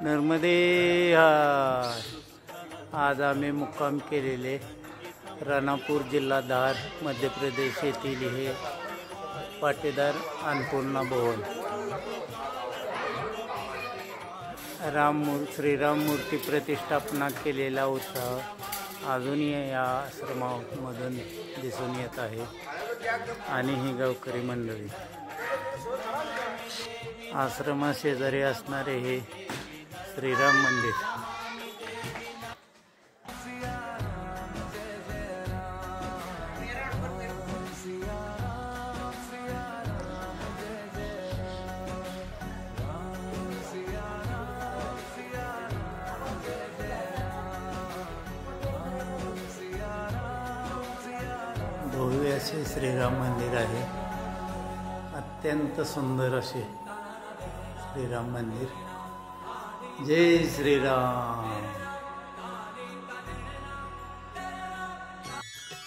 नर्मदे आज आम्ही मुक्काम केलेले राणापूर जिल्हा धार मध्य प्रदेश येथील हे पाटेदार अन्नपूर्णा भवन श्रीराम मूर्ती प्रतिष्ठापना केलेला उत्साह अजूनही या आश्रमामधून दिसून येत आहे। आणि ही गावकरी मंडळी आश्रमा शेजारी असणारे हे श्रीराम मंदिर भव्य असे श्रीराम मंदिर आहे। अत्यंत सुंदर असे श्रीराम मंदिर। जय श्रीराम।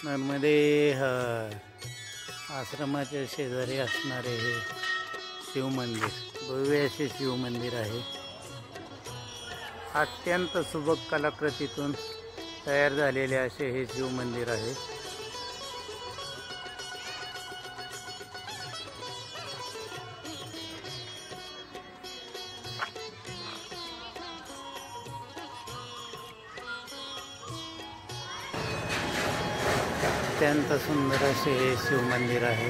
नर्मदे हर आश्रमाच्या शेजारी असणारे हे शिव मंदिर भव्य असे शिव मंदिर आहे। अत्यंत सुबक कलाकृतीतून तयार झालेले असे हे शिव मंदिर आहे। अत्यंत सुंदर असे हे शिव मंदिर आहे।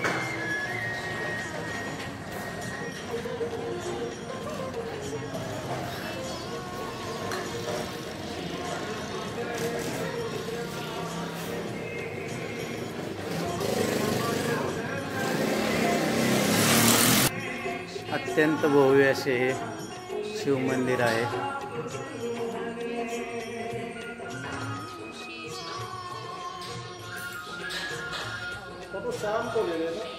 अत्यंत भव्य असे हे शिव मंदिर आहे। शाम को ले लेना।